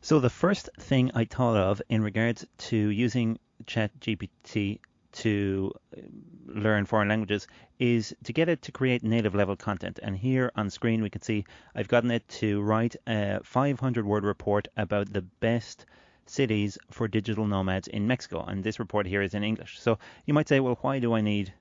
So the first thing I thought of in regards to using Chat GPT to learn foreign languages is to get it to create native level content. And here on screen we can see I've gotten it to write a 500-word report about the best cities for digital nomads in Mexico. And this report here is in English. So you might say, well, why do I need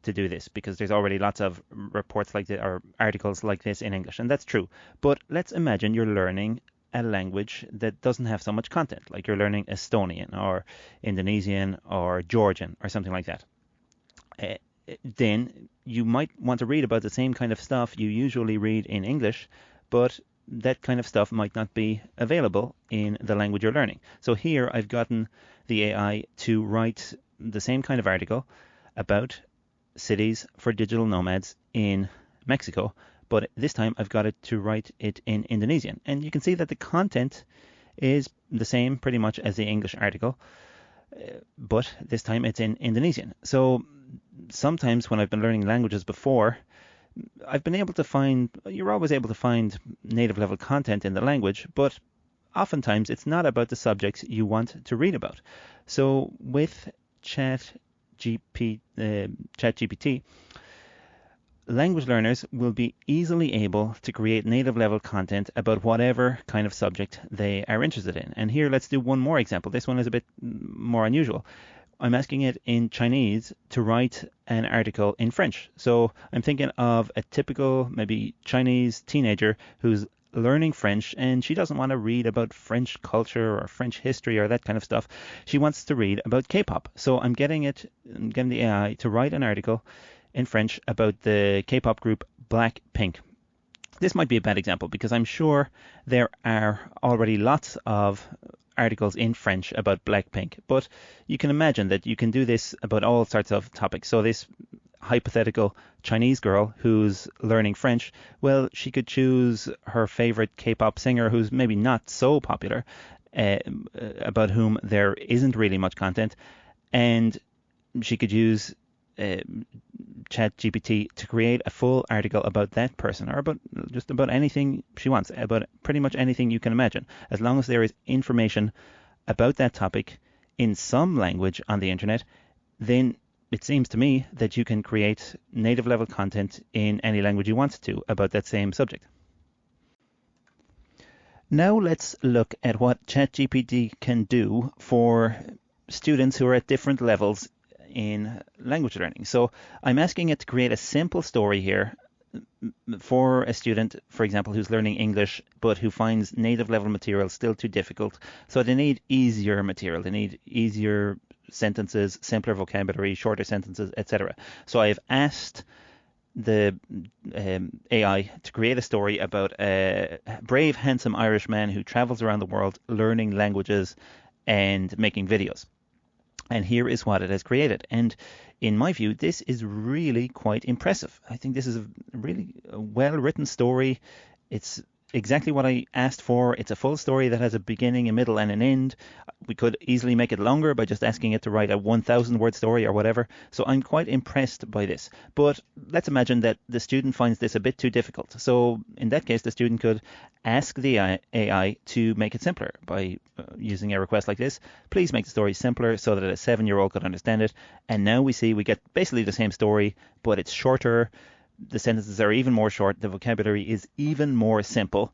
to do this? Because there's already lots of reports like this or articles like this in English. And that's true. But let's imagine you're learning a language that doesn't have so much content, like you're learning Estonian or Indonesian or Georgian or something like that. Uh, then you might want to read about the same kind of stuff you usually read in English, but that kind of stuff might not be available in the language you're learning. So here I've gotten the AI to write the same kind of article about cities for digital nomads in Mexico, but this time I've got it to write it in Indonesian. And you can see that the content is the same pretty much as the English article, but this time it's in Indonesian. So sometimes when I've been learning languages before, I've been able to find, you're always able to find native level content in the language, but oftentimes it's not about the subjects you want to read about. So with Chat GPT, language learners will be easily able to create native level content about whatever kind of subject they are interested in. And here, let's do one more example. This one is a bit more unusual. I'm asking it in Chinese to write an article in French. So I'm thinking of a typical, maybe Chinese teenager who's learning French, and she doesn't want to read about French culture or French history or that kind of stuff. She wants to read about K-pop. So I'm getting the AI to write an article in French about the K-pop group Blackpink. This might be a bad example because I'm sure there are already lots of articles in French about Blackpink, but you can imagine that you can do this about all sorts of topics. So this hypothetical Chinese girl who's learning French, well, she could choose her favorite K-pop singer who's maybe not so popular, about whom there isn't really much content, and she could use Chat GPT to create a full article about that person, or about just about anything she wants, about pretty much anything you can imagine, as long as there is information about that topic in some language on the internet. Then it seems to me that you can create native level content in any language you want to about that same subject. Now let's look at what ChatGPT can do for students who are at different levels in language learning. So I'm asking it to create a simple story here for a student, for example, who's learning English but who finds native level material still too difficult. So they need easier material. They need easier sentences, simpler vocabulary, shorter sentences, etc. So I've asked the AI to create a story about a brave, handsome Irish man who travels around the world learning languages and making videos. And here is what it has created. And in my view, this is really quite impressive. I think this is a really well-written story. It's exactly what I asked for. It's a full story that has a beginning, a middle, and an end. We could easily make it longer by just asking it to write a 1,000-word story or whatever. So I'm quite impressed by this. But let's imagine that the student finds this a bit too difficult. So in that case, the student could ask the AI to make it simpler by using a request like this. Please make the story simpler so that a 7-year-old could understand it. And now we get basically the same story, but it's shorter. The sentences are even more short. The vocabulary is even more simple.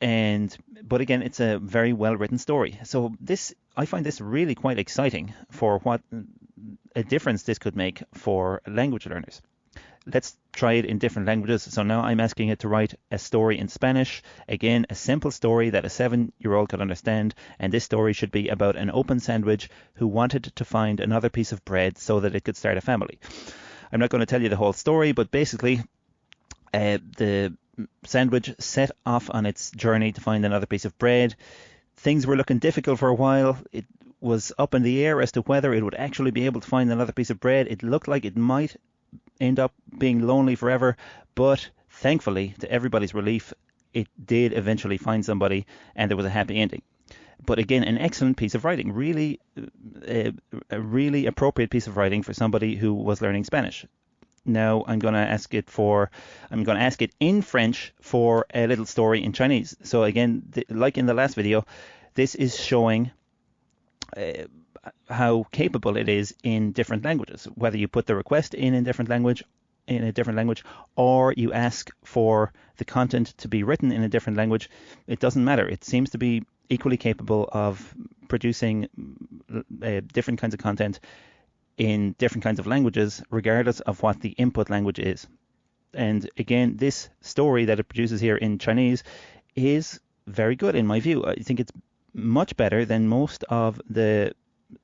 But again, it's a very well written story. So I find this really quite exciting for what a difference this could make for language learners. Let's try it in different languages. So now I'm asking it to write a story in Spanish. Again, a simple story that a 7-year-old could understand. And this story should be about an open sandwich who wanted to find another piece of bread so that it could start a family. I'm not going to tell you the whole story, but basically the sandwich set off on its journey to find another piece of bread. Things were looking difficult for a while. It was up in the air as to whether it would actually be able to find another piece of bread. It looked like it might end up being lonely forever, but thankfully, to everybody's relief, it did eventually find somebody, and there was a happy ending. But again, an excellent piece of writing, really a really appropriate piece of writing for somebody who was learning Spanish. Now I'm going to ask it in French for a little story in Chinese. So again, like in the last video, this is showing how capable it is in different languages. Whether you put the request in a different language, or you ask for the content to be written in a different language, it doesn't matter. It seems to be equally capable of producing different kinds of content in different kinds of languages, regardless of what the input language is. And again, this story that it produces here in Chinese is very good in my view. I think it's much better than most of the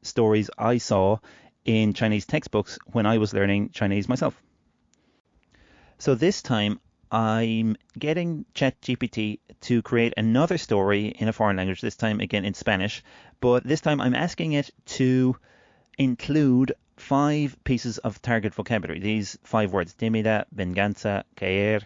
stories I saw in Chinese textbooks when I was learning Chinese myself. So this time I'm getting Chat GPT to create another story in a foreign language, this time again in Spanish, but this time I'm asking it to include 5 pieces of target vocabulary. These 5 words: tímida, venganza, caer,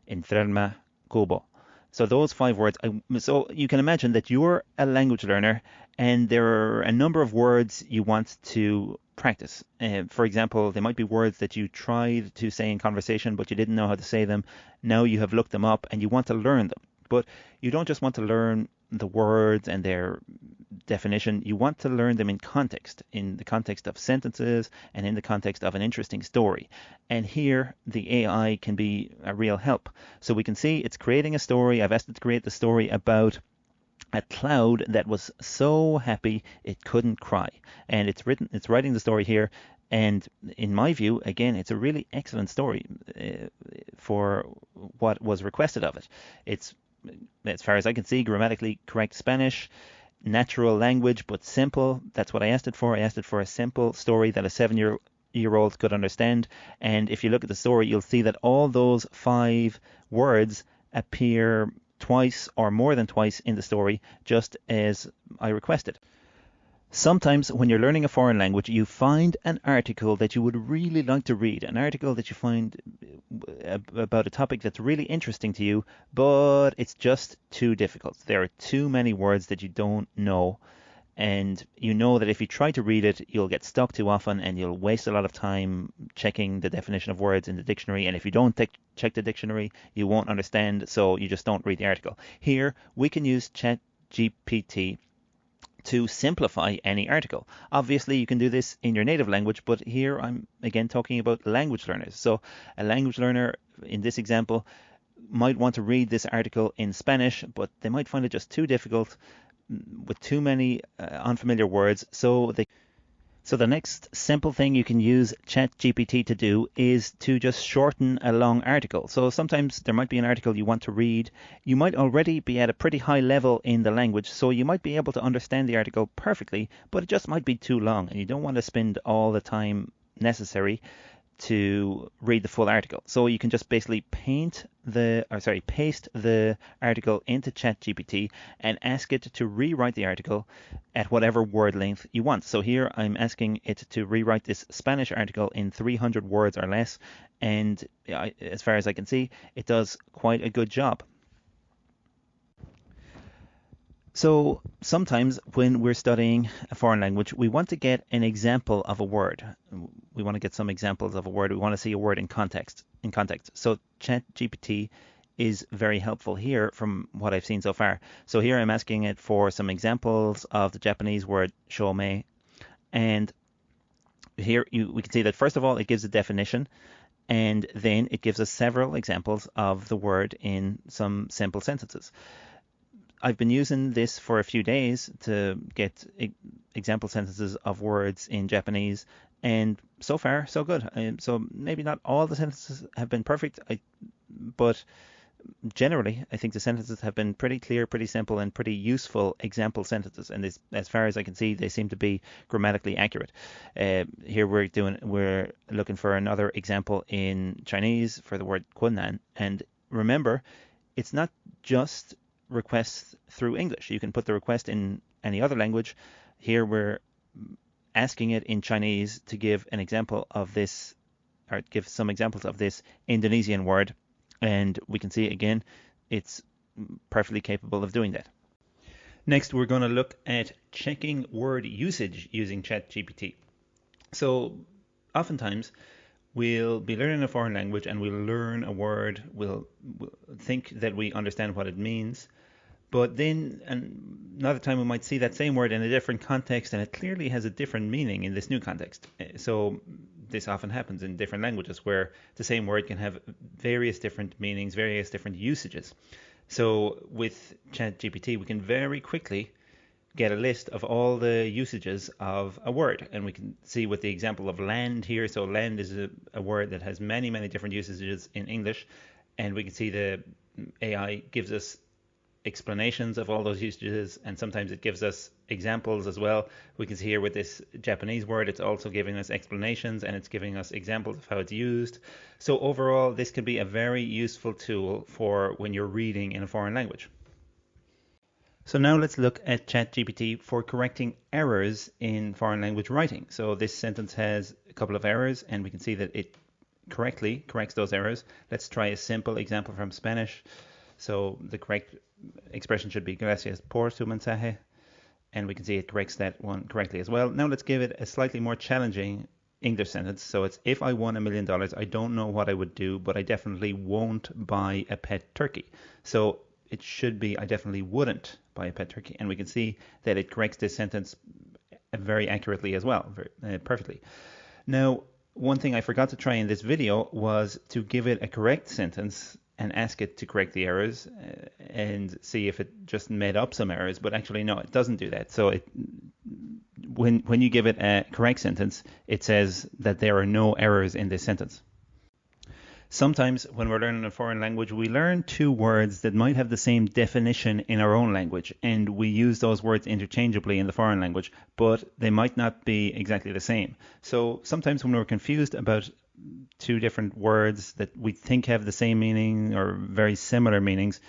enferma, cubo. So those 5 words. So you can imagine that you're a language learner and there are a number of words you want to practice. For example, there might be words that you tried to say in conversation but you didn't know how to say them. Now you have looked them up and you want to learn them. But you don't just want to learn the words and their definition. You want to learn them in the context of sentences and in the context of an interesting story. And here the AI can be a real help. So we can see it's creating a story. I've asked it to create the story about a cloud that was so happy it couldn't cry. And it's writing the story here. And in my view, again, it's a really excellent story for what was requested of it. It's, as far as I can see, grammatically correct Spanish, natural language, but simple. That's what I asked it for. I asked it for a simple story that a 7-year-old could understand. And if you look at the story, you'll see that all those 5 words appear twice or more than twice in the story, just as I requested. Sometimes when you're learning a foreign language, you find an article that you would really like to read, an article that you find about a topic that's really interesting to you, but it's just too difficult. There are too many words that you don't know, and you know that if you try to read it, you'll get stuck too often and you'll waste a lot of time checking the definition of words in the dictionary, and if you don't check the dictionary, you won't understand, so you just don't read the article. Here, we can use Chat GPT to simplify any article. Obviously, you can do this in your native language, but here I'm again talking about language learners. So a language learner in this example might want to read this article in Spanish, but they might find it just too difficult with too many unfamiliar words. So the next simple thing you can use ChatGPT to do is to just shorten a long article. So sometimes there might be an article you want to read. You might already be at a pretty high level in the language, so you might be able to understand the article perfectly, but it just might be too long, and you don't want to spend all the time necessary to read the full article. So you can just basically paste the article into ChatGPT and ask it to rewrite the article at whatever word length you want. So here I'm asking it to rewrite this Spanish article in 300 words or less, and as far as I can see, it does quite a good job. So sometimes when we're studying a foreign language, we want to get an example of a word. We want to get some examples of a word. We want to see a word in context. So ChatGPT is very helpful here from what I've seen so far. So here I'm asking it for some examples of the Japanese word shomei. And here we can see that first of all, it gives a definition, and then it gives us several examples of the word in some simple sentences. I've been using this for a few days to get example sentences of words in Japanese, and so far, so good. So maybe not all the sentences have been perfect, but generally, I think the sentences have been pretty clear, pretty simple, and pretty useful example sentences. And as far as I can see, they seem to be grammatically accurate. Here we're looking for another example in Chinese for the word kunnan. And remember, it's not just requests through English. You can put the request in any other language. Here we're asking it in Chinese to give an example of this, or give some examples of this Indonesian word, and we can see again it's perfectly capable of doing that. Next, we're going to look at checking word usage using ChatGPT. So oftentimes we'll be learning a foreign language and we'll learn a word, we'll think that we understand what it means, but then another time we might see that same word in a different context and it clearly has a different meaning in this new context. So this often happens in different languages where the same word can have various different meanings, various different usages. So with Chat GPT, we can very quickly get a list of all the usages of a word, and we can see with the example of land here. So land is a word that has many different usages in English, and we can see the AI gives us explanations of all those usages, and sometimes it gives us examples as well. We can see here with this Japanese word, it's also giving us explanations and it's giving us examples of how it's used. So overall, this can be a very useful tool for when you're reading in a foreign language. So now let's look at ChatGPT for correcting errors in foreign language writing. So this sentence has a couple of errors and we can see that it correctly corrects those errors. Let's try a simple example from Spanish. So the correct expression should be gracias por su mensaje, and we can see it corrects that one correctly as well. Now let's give it a slightly more challenging English sentence. So it's, if I won $1 million, I don't know what I would do, but I definitely won't buy a pet turkey. So it should be, I definitely wouldn't buy a pet turkey. And we can see that it corrects this sentence very accurately as well, perfectly. Now, one thing I forgot to try in this video was to give it a correct sentence and ask it to correct the errors and see if it just made up some errors, but actually no, it doesn't do that. So when you give it a correct sentence, it says that there are no errors in this sentence. Sometimes when we're learning a foreign language, we learn two words that might have the same definition in our own language, and we use those words interchangeably in the foreign language, but they might not be exactly the same. So sometimes when we're confused about two different words that we think have the same meaning or very similar meanings,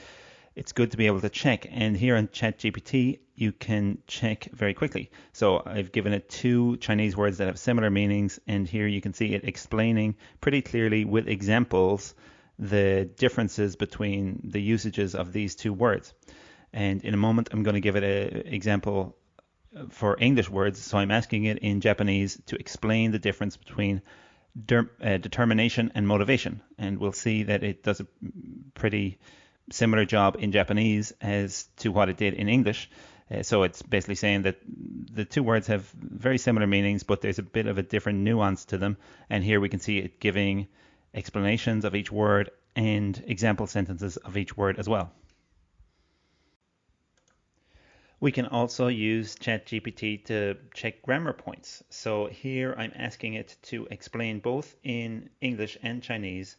it's good to be able to check. And here on ChatGPT, you can check very quickly. So I've given it two Chinese words that have similar meanings, and here you can see it explaining pretty clearly with examples the differences between the usages of these two words. And in a moment, I'm going to give it an example for English words. So I'm asking it in Japanese to explain the difference between determination and motivation, and we'll see that it does a pretty similar job in Japanese as to what it did in English. So it's basically saying that the two words have very similar meanings, but there's a bit of a different nuance to them. And here we can see it giving explanations of each word and example sentences of each word as well. We can also use ChatGPT to check grammar points. So here I'm asking it to explain both in English and Chinese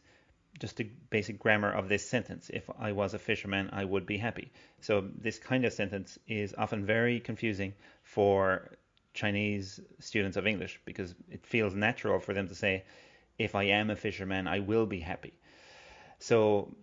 just the basic grammar of this sentence. If I was a fisherman, I would be happy. So this kind of sentence is often very confusing for Chinese students of English because it feels natural for them to say, if I am a fisherman, I will be happy. So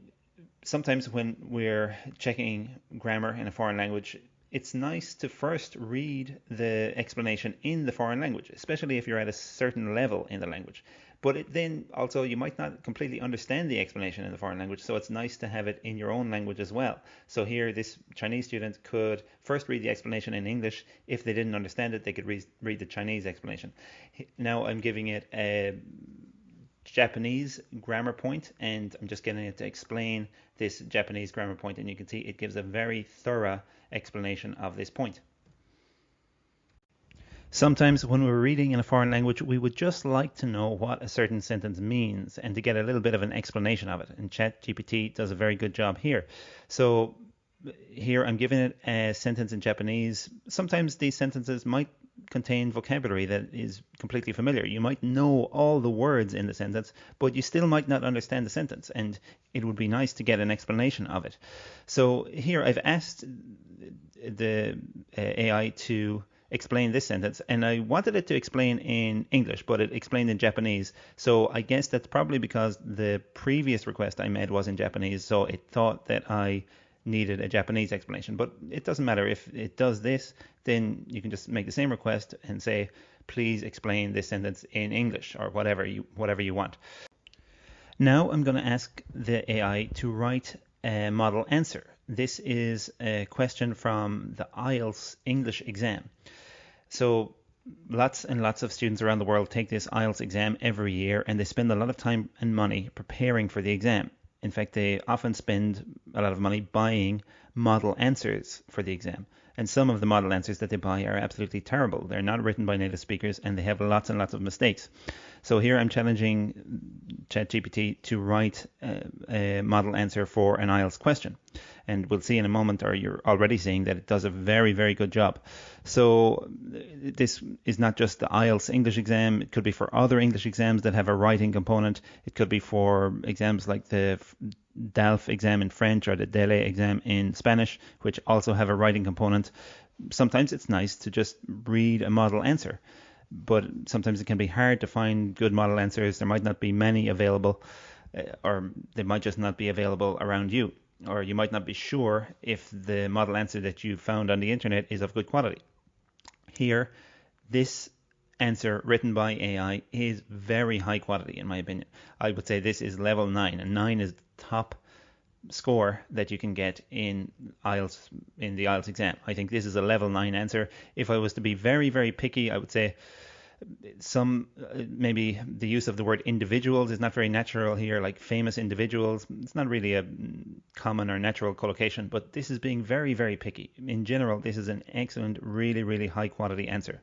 sometimes when we're checking grammar in a foreign language, it's nice to first read the explanation in the foreign language, especially if you're at a certain level in the language. But then also you might not completely understand the explanation in the foreign language, so it's nice to have it in your own language as well. So here this Chinese student could first read the explanation in English. If they didn't understand it, they could read the Chinese explanation. Now I'm giving it a Japanese grammar point, and I'm just getting it to explain this Japanese grammar point, and you can see it gives a very thorough explanation of this point. Sometimes when we're reading in a foreign language, we would just like to know what a certain sentence means and to get a little bit of an explanation of it. And ChatGPT does a very good job here. So here I'm giving it a sentence in Japanese. Sometimes these sentences might contain vocabulary that is completely familiar. You might know all the words in the sentence, but you still might not understand the sentence, and it would be nice to get an explanation of it. So here I've asked the AI to explain this sentence, and I wanted it to explain in English, but it explained in Japanese. So I guess that's probably because the previous request I made was in Japanese, so it thought that I needed a Japanese explanation. But it doesn't matter. If it does this, then you can just make the same request and say, please explain this sentence in English, or whatever you want. Now I'm going to ask the AI to write a model answer. This is a question from the IELTS English exam. So Lots and lots of students around the world take this IELTS exam every year, and they spend a lot of time and money preparing for the exam. In fact, they often spend a lot of money buying model answers for the exam. And some of the model answers that they buy are absolutely terrible. They're not written by native speakers, and they have lots and lots of mistakes. So here I'm challenging Chat GPT to write a model answer for an IELTS question. And we'll see in a moment, or you're already seeing, that it does a very, very good job. So this is not just the IELTS English exam. It could be for other English exams that have a writing component. It could be for exams like the DALF exam in French or the DELE exam in Spanish, which also have a writing component. Sometimes it's nice to just read a model answer, but sometimes it can be hard to find good model answers. There might not be many available, or they might just not be available around you, or you might not be sure if the model answer that you found on the internet is of good quality. Here, this answer written by AI is very high quality in my opinion. I would say this is level 9, and 9 is the top score that you can get in IELTS, in the IELTS exam. I think this is a level 9 answer. If I was to be very, very picky, I would say maybe the use of the word individuals is not very natural here, like famous individuals. It's not really a common or natural collocation, but this is being very, very picky. In general, this is an excellent, really, really high quality answer.